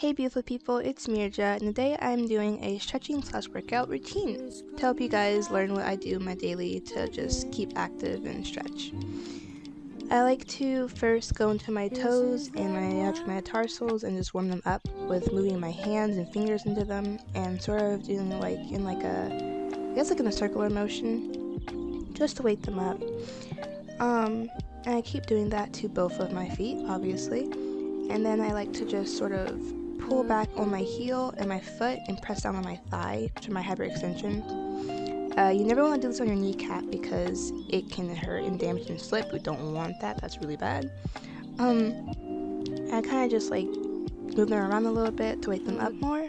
Hey beautiful people, it's meerjuh, and today I'm doing a stretching / workout routine to help you guys learn what I do in my daily to just keep active and stretch. I like to first go into my toes and my metatarsals and just warm them up with moving my hands and fingers into them and sort of doing in a circular motion just to wake them up. And I keep doing that to both of my feet, obviously. And then I like to just sort of pull back on my heel and my foot and press down on my thigh to my hyperextension. You never want to do this on your kneecap because it can hurt and damage and slip. We don't want that. That's really bad. I kind of just like move them around a little bit to wake them up more.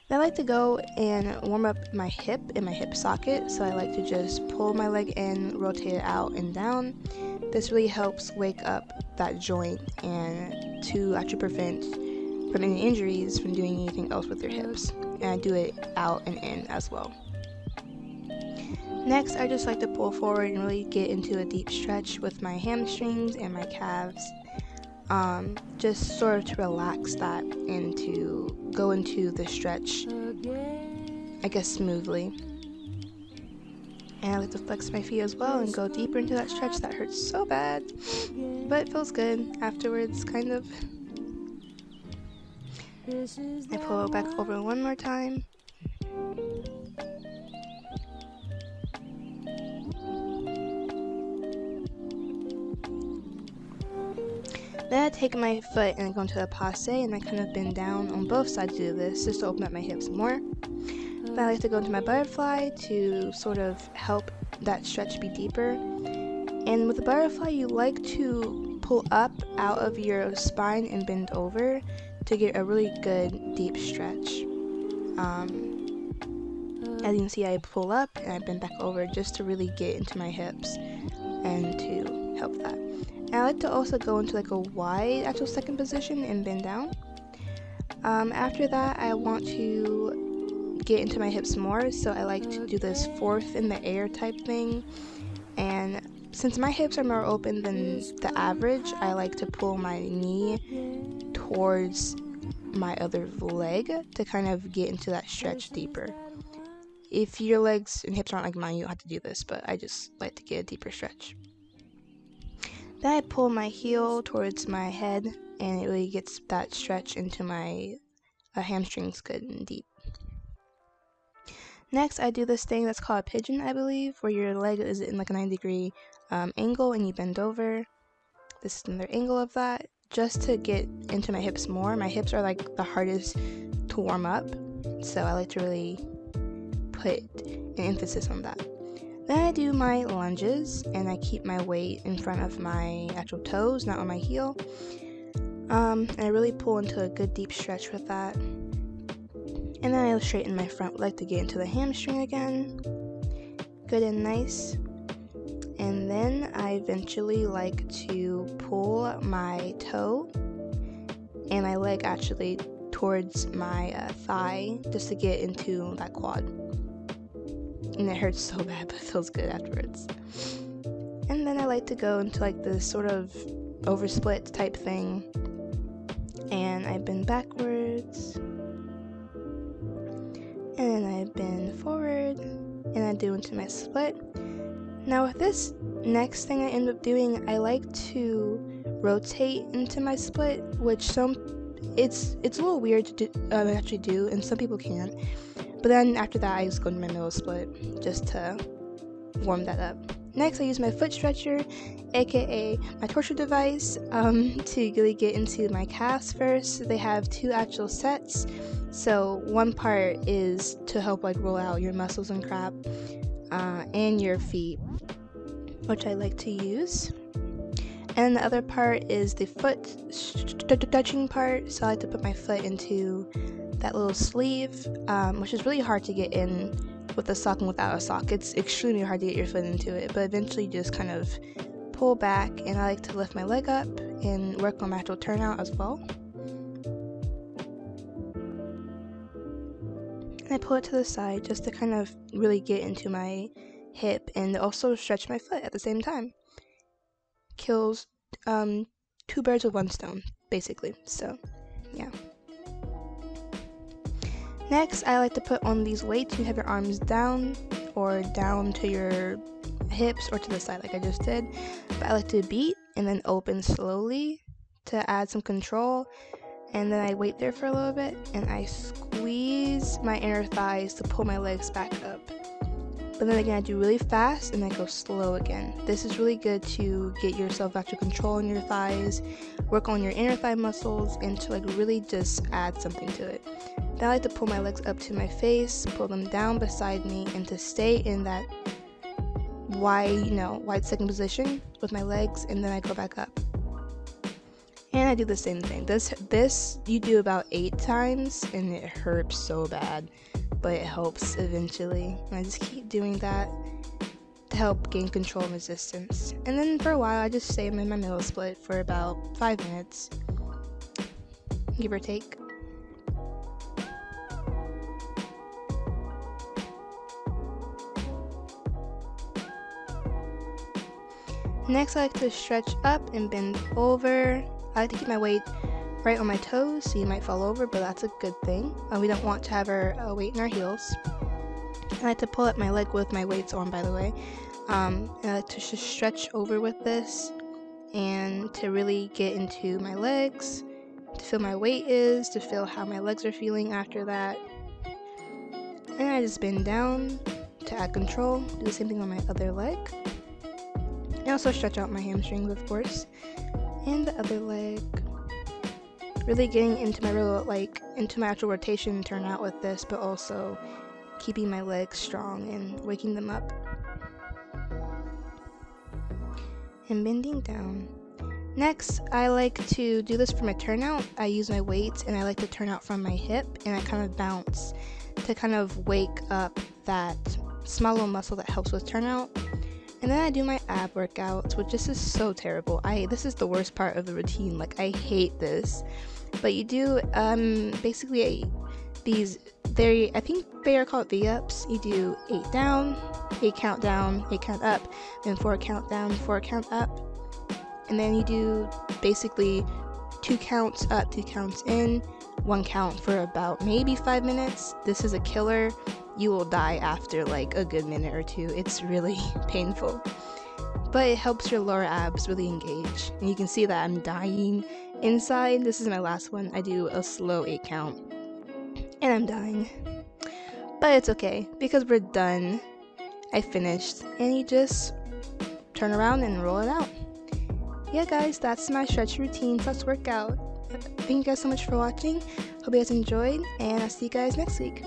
Then I like to go and warm up my hip and my hip socket. So I like to just pull my leg in, rotate it out and down. This really helps wake up that joint and to actually prevent any injuries from doing anything else with your hips. And I do it out and in as well. Next, I just like to pull forward and really get into a deep stretch with my hamstrings and my calves. Just sort of to relax that and to go into the stretch, I guess, smoothly. And I like to flex my feet as well and go deeper into that stretch. That hurts so bad, but it feels good afterwards, kind of. I pull it back over one more time. Then I take my foot and I go into the passe and I kind of bend down on both sides to do this just to open up my hips more. Then I like to go into my butterfly to sort of help that stretch be deeper. And with the butterfly, you like to pull up out of your spine and bend over to get a really good deep stretch. As you can see, I pull up and I bend back over just to really get into my hips and to help that. And I like to also go into like a wide actual second position and bend down. After that, I want to get into my hips more, so I like to do this fourth in the air type thing. And since my hips are more open than the average, I like to pull my knee towards my other leg to kind of get into that stretch deeper. If your legs and hips aren't like mine, you don't have to do this, but I just like to get a deeper stretch. Then I pull my heel towards my head and it really gets that stretch into my hamstrings good and deep. Next, I do this thing that's called a pigeon, I believe, where your leg is in like a 90-degree angle and you bend over. This is another angle of that, just to get into my hips more. My hips are like the hardest to warm up, so I like to really put an emphasis on that. Then I do my lunges, and I keep my weight in front of my actual toes, not on my heel. And I really pull into a good deep stretch with that. And then I straighten my front leg to get into the hamstring again. Good and nice. And then I eventually like to pull my toe and my leg actually towards my thigh just to get into that quad. And it hurts so bad, but it feels good afterwards. And then I like to go into like this sort of oversplit type thing. And I bend backwards. And then I bend forward. And I do into my split. Now with this next thing I end up doing, I like to rotate into my split, which it's a little weird to actually do, and some people can't. But then after that, I just go into my middle split just to warm that up. Next, I use my foot stretcher, aka my torture device, to really get into my calves first. They have two actual sets. So one part is to help like roll out your muscles and crap, and your feet, which I like to use. And the other part is the foot stretching part. So I like to put my foot into that little sleeve, which is really hard to get in with a sock and without a sock. It's extremely hard to get your foot into it, but eventually you just kind of pull back, and I like to lift my leg up and work on my actual turnout as well. And I pull it to the side just to kind of really get into my hip and also stretch my foot at the same time. Kills two birds with one stone, basically. So, yeah. Next, I like to put on these weights. You have your arms down or down to your hips or to the side like I just did. But I like to beat and then open slowly to add some control. And then I wait there for a little bit and I squeeze my inner thighs to pull my legs back up. But then again, I do really fast and then go slow again. This is really good to get yourself back to control in your thighs, work on your inner thigh muscles, and to like really just add something to it. Then I like to pull my legs up to my face, pull them down beside me, and to stay in that wide second position with my legs, and then I go back up. And I do the same thing. This you do about 8 times, and it hurts so bad, but it helps eventually. And I just keep doing that to help gain control and resistance. And then for a while, I just stay in my middle split for about 5 minutes, give or take. Next, I like to stretch up and bend over. I like to keep my weight right on my toes, so you might fall over, but that's a good thing. We don't want to have our weight in our heels. I like to pull up my leg with my weights on, by the way. And I like to just stretch over with this and to really get into my legs, to feel my weight is, to feel how my legs are feeling after that. And I just bend down to add control. Do the same thing on my other leg. And also stretch out my hamstrings, of course. And the other leg. Really getting into my actual rotation and turnout with this, but also keeping my legs strong and waking them up. And bending down. Next, I like to do this for my turnout. I use my weights and I like to turn out from my hip and I kind of bounce to kind of wake up that small little muscle that helps with turnout. And then I do my ab workouts, which this is so terrible. This is the worst part of the routine. Like, I hate this. But you do basically I think they are called V-ups. You do 8 down, 8 count down, 8 count up, then 4 count down, 4 count up. And then you do basically 2 counts up, 2 counts in, 1 count for about maybe 5 minutes. This is a killer. You will die after like a good minute or 2. It's really painful. But it helps your lower abs really engage. And you can see that I'm dying inside. This is my last one. I do a slow 8 count. And I'm dying. But it's okay because we're done. I finished. And you just turn around and roll it out. Yeah, guys, that's my stretch routine / workout. Thank you guys so much for watching. Hope you guys enjoyed. And I'll see you guys next week.